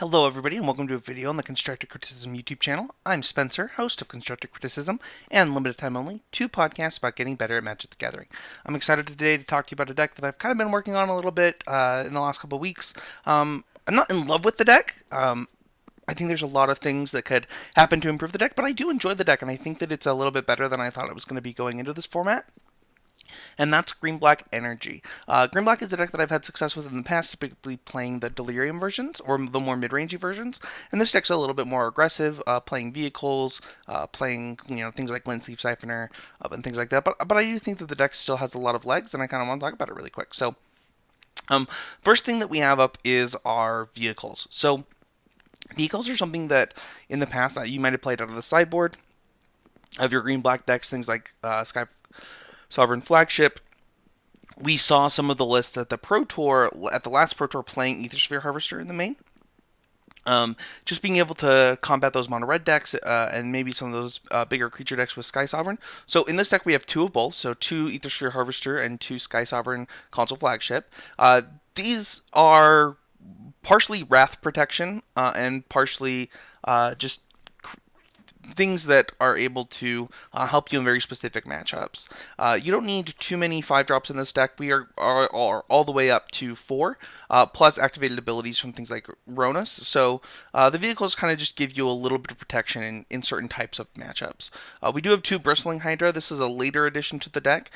Hello everybody and welcome to a video on the Constructive Criticism YouTube channel. I'm Spencer, host of Constructive Criticism and Limited Time Only, two podcasts about getting better at Magic the Gathering. I'm excited today to talk to you about a deck that I've kind of been working on a little bit in the last couple of weeks. I'm not in love with the deck. I think there's a lot of things that could happen to improve the deck, but I do enjoy the deck and I think that it's a little bit better than I thought it was going to be going into this format, and that's Green-Black Energy. Green-Black is a deck that I've had success with in the past, typically playing the Delirium versions, or the more mid-rangey versions, and this deck's a little bit more aggressive, playing vehicles, playing, things like Glint-Sleeve Siphoner, and things like that, but I do think that the deck still has a lot of legs, and I kind of want to talk about it really quick. So, first thing that we have up is our vehicles. So, vehicles are something that, in the past, you might have played out of the sideboard of your green-black decks, things like Skysovereign Flagship. We saw some of the lists at the Pro Tour, at the last Pro Tour, playing Aethersphere Harvester in the main. Just being able to combat those mono red decks and maybe some of those bigger creature decks with Skysovereign. So in this deck we have two of both, so two Aethersphere Harvester and two Skysovereign Consul Flagship. These are partially Wrath protection and partially just things that are able to help you in very specific matchups. You don't need too many 5-drops in this deck. We are all the way up to 4, plus activated abilities from things like Rhonas. So the vehicles kind of just give you a little bit of protection in certain types of matchups. We do have 2 Bristling Hydra. This is a later addition to the deck.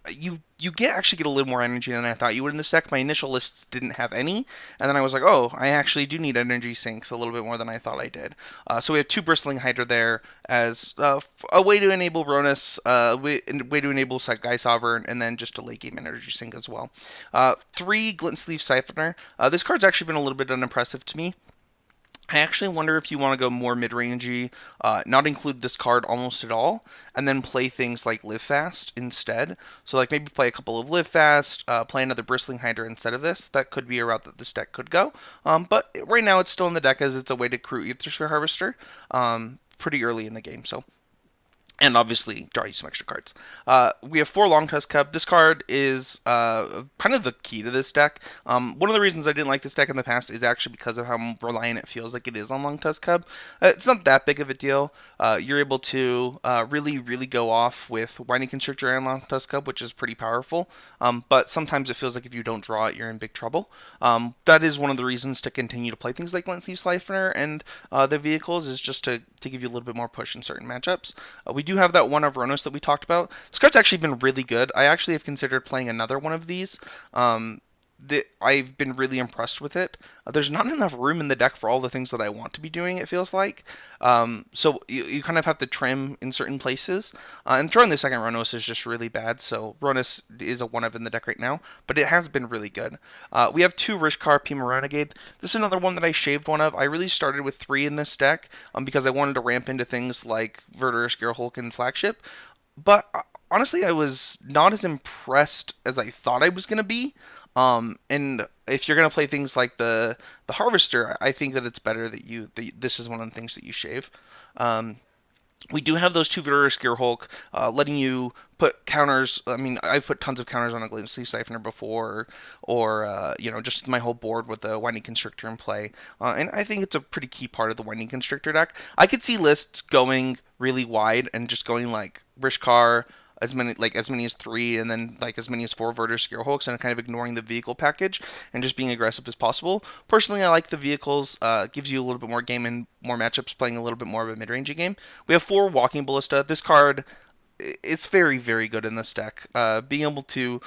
You actually get a little more energy than I thought you would in this deck. My initial lists didn't have any, and then I was like, oh, I actually do need energy sinks a little bit more than I thought I did. So we have 2 Bristling Hydra there as a way to enable Rhonas, way to enable Skysovereign, and then just a late game energy sink as well. 3 Glint-Sleeve Siphoner. This card's actually been a little bit unimpressive to me. I actually wonder if you want to go more mid-rangey, not include this card almost at all, and then play things like Live Fast instead. So like maybe play a couple of Live Fast, play another Bristling Hydra instead of this. That could be a route that this deck could go. But right now it's still in the deck as it's a way to crew Aethersphere Harvester pretty early in the game. So. And obviously, draw you some extra cards. We have 4 Longtusk Cub. This card is kind of the key to this deck. One of the reasons I didn't like this deck in the past is actually because of how reliant it feels like it is on Longtusk Cub. It's not that big of a deal. You're able to really go off with Winding Constrictor and Longtusk Cub, which is pretty powerful. But sometimes it feels like if you don't draw it, you're in big trouble. That is one of the reasons to continue to play things like Glint-Sleeve Siphoner and the vehicles, is just to give you a little bit more push in certain matchups. We do have that one of Rhonas that we talked about. This card's actually been really good. I actually have considered playing another one of these. I've been really impressed with it. There's not enough room in the deck for all the things that I want to be doing, it feels like. So you kind of have to trim in certain places. And throwing the second Rhonas is just really bad, so Rhonas is a 1-of in the deck right now, but it has been really good. We have 2 Rishkar Peema Renegade. This is another one that I shaved one of. I really started with 3 in this deck because I wanted to ramp into things like Verdurous Gearhulk and Flagship. But honestly, I was not as impressed as I thought I was going to be. And if you're gonna play things like the Harvester, I think that it's better that this is one of the things that you shave. We do have those 2 Verdurous Gearhulk, letting you put counters. I mean, I've put tons of counters on a Glint-Sleeve Siphoner before, or just my whole board with the Winding Constrictor in play. And I think it's a pretty key part of the Winding Constrictor deck. I could see lists going really wide and just going like Rishkar, as many as 3, and then like as many as 4 Verdurous Gearhulks, and kind of ignoring the vehicle package and just being aggressive as possible. Personally, I like the vehicles. Gives you a little bit more game and more matchups, playing a little bit more of a mid-rangey game. We have 4 Walking Ballista. This card, it's very good in this deck. Being able to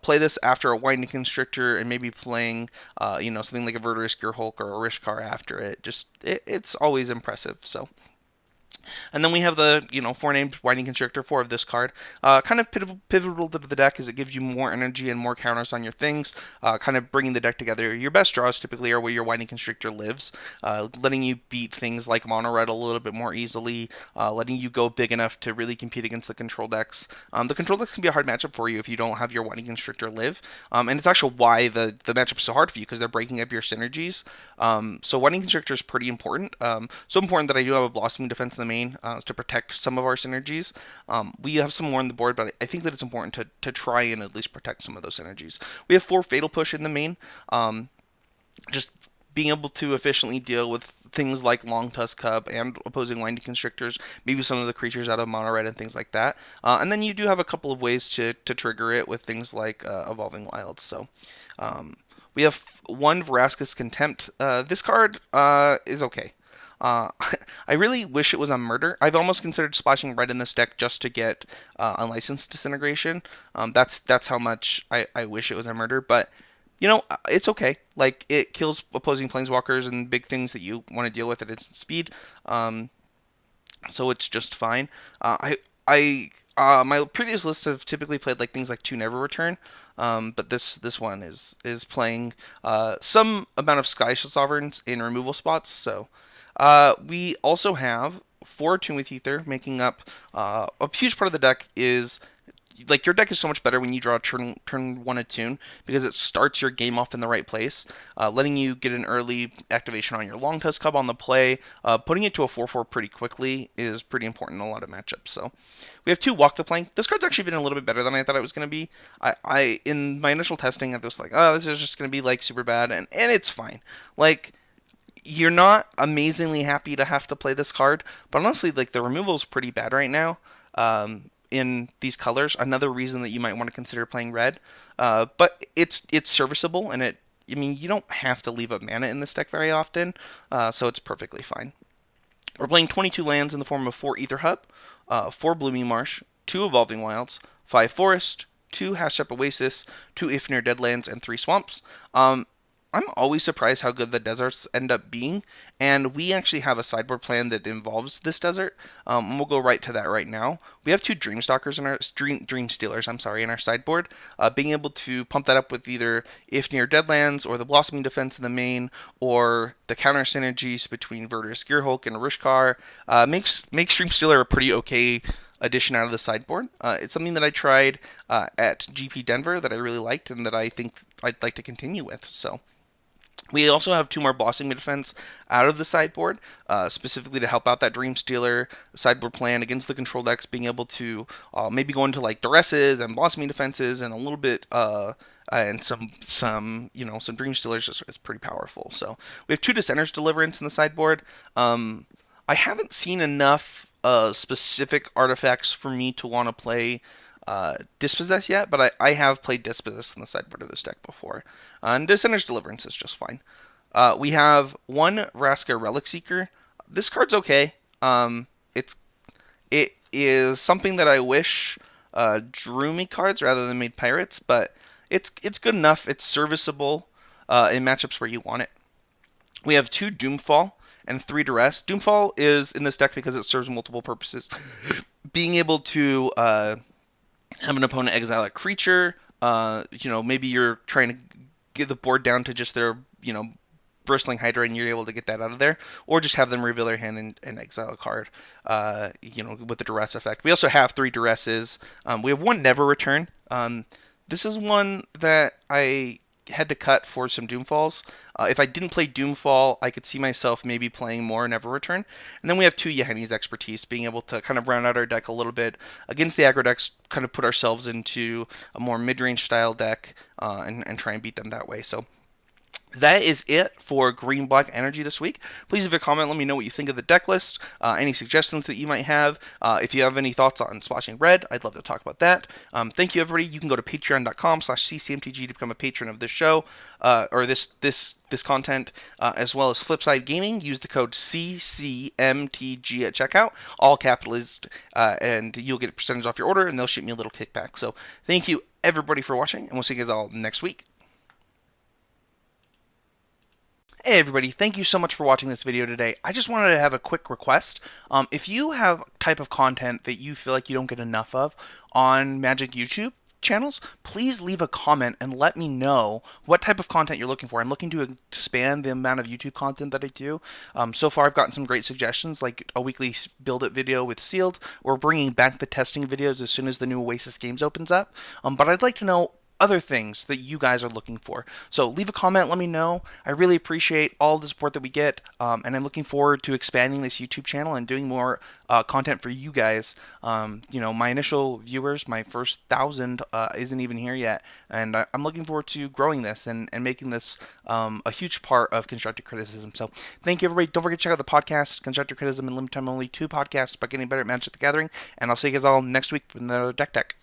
play this after a Winding Constrictor and maybe playing something like a Verdurous Gearhulk or a Rishkar after it, it's always impressive. So. And then we have the, 4-named Winding Constrictor, 4 of this card. Kind of pivotal to the deck as it gives you more energy and more counters on your things, kind of bringing the deck together. Your best draws typically are where your Winding Constrictor lives, letting you beat things like Mono Red a little bit more easily, letting you go big enough to really compete against the control decks. The control decks can be a hard matchup for you if you don't have your Winding Constrictor live, and it's actually why the matchup is so hard for you, because they're breaking up your synergies. So Winding Constrictor is pretty important. So important that I do have a Blossoming Defense in the main to protect some of our synergies. We have some more on the board, but I think that it's important to try and at least protect some of those synergies. We have 4 Fatal Push in the main. Just being able to efficiently deal with things like Longtusk Cub and opposing Winding Constrictors, maybe some of the creatures out of Mono Red and things like that. And then you do have a couple of ways to trigger it with things like Evolving Wilds. So we have one Vraska's Contempt. This card is okay. I really wish it was a murder. I've almost considered splashing red in this deck just to get unlicensed disintegration. That's how much I wish it was a murder, but you know, it's okay. Like, it kills opposing planeswalkers and big things that you want to deal with at instant speed. So it's just fine. My previous lists have typically played like things like Two Never Return, but this one is playing some amount of Skysovereigns in removal spots. So we also have 4 Attune with Ether, making up a huge part of the deck. Is like, your deck is so much better when you draw turn 1 Attune, because it starts your game off in the right place, letting you get an early activation on your Longtusk Cub on the play. Putting it to a 4/4 pretty quickly is pretty important in a lot of matchups. So we have 2 Walk the Plank. This card's actually been a little bit better than I thought it was going to be. I in my initial testing, I was like, oh, this is just going to be like super bad, and it's fine. Like, you're not amazingly happy to have to play this card, but honestly, like, the removal is pretty bad right now. In these colors, another reason that you might want to consider playing red, but it's serviceable, and I mean, you don't have to leave up mana in this deck very often, so it's perfectly fine. We're playing 22 lands in the form of 4 Aether Hub, 4 Blooming Marsh, 2 Evolving Wilds, 5 Forest, 2 Hashep Oasis, 2 Ifnir Deadlands, and 3 Swamps. I'm always surprised how good the deserts end up being, and we actually have a sideboard plan that involves this desert. And we'll go right to that right now. We have 2 Dreamstalkers in our Dreamstealers, I'm sorry, in our sideboard. Being able to pump that up with either Ifnir Deadlands or the Blossoming Defense in the main, or the counter synergies between Verdurous Gearhulk and Rishkar, makes Dreamstealer a pretty okay addition out of the sideboard. It's something that I tried at GP Denver that I really liked, and that I think I'd like to continue with. So we also have 2 more Blossoming Defense out of the sideboard, specifically to help out that Dreamstealer sideboard plan against the control decks, being able to maybe go into like Duresses and Blossoming Defenses, and a little bit and some Dreamstealers is pretty powerful. So we have 2 Dissenter's Deliverance in the sideboard. I haven't seen enough specific artifacts for me to want to play Dispossess yet, but I have played Dispossess in the sideboard of this deck before. And Dissenter's Deliverance is just fine. We have 1 Vraska Relic Seeker. This card's okay. It is something that I wish drew me cards rather than made pirates, but it's good enough. It's serviceable in matchups where you want it. We have 2 Doomfall and 3 Duress. Doomfall is in this deck because it serves multiple purposes. Being able to have an opponent exile a creature, maybe you're trying to get the board down to just their, Bristling Hydra, and you're able to get that out of there, or just have them reveal their hand and exile a card, with the Duress effect. We also have 3 Duresses. We have 1 Never Return. This is one that I had to cut for some Doomfalls. If I didn't play Doomfall, I could see myself maybe playing more Never Return. And then we have 2 Yahenni's Expertise, being able to kind of round out our deck a little bit against the aggro decks, kind of put ourselves into a more mid-range style deck, and try and beat them that way. So that is it for Green-Black Energy this week. Please leave a comment. Let me know what you think of the deck list, any suggestions that you might have. If you have any thoughts on splashing red, I'd love to talk about that. Thank you, everybody. You can go to patreon.com/ccmtg to become a patron of this show, or this content, as well as Flipside Gaming. Use the code CCMTG at checkout, all capitalized, and you'll get a percentage off your order, and they'll ship me a little kickback. So thank you, everybody, for watching, and we'll see you guys all next week. Hey everybody, thank you so much for watching this video today. I just wanted to have a quick request. If you have type of content that you feel like you don't get enough of on Magic YouTube channels, please leave a comment and let me know what type of content you're looking for. I'm looking to expand the amount of YouTube content that I do. So far I've gotten some great suggestions, like a weekly Build It video with Sealed. We're bringing back the testing videos as soon as the new Oasis games opens up. But I'd like to know other things that you guys are looking for. So leave a comment, let me know. I really appreciate all the support that we get, and I'm looking forward to expanding this YouTube channel and doing more content for you guys. My initial viewers, my first 1,000 isn't even here yet, and I'm looking forward to growing this and making this a huge part of constructive criticism. So thank you, everybody. Don't forget to check out the podcast, Constructive Criticism and Limited Time Only, 2 podcasts about getting better at Magic the Gathering, and I'll see you guys all next week with another Deck Tech.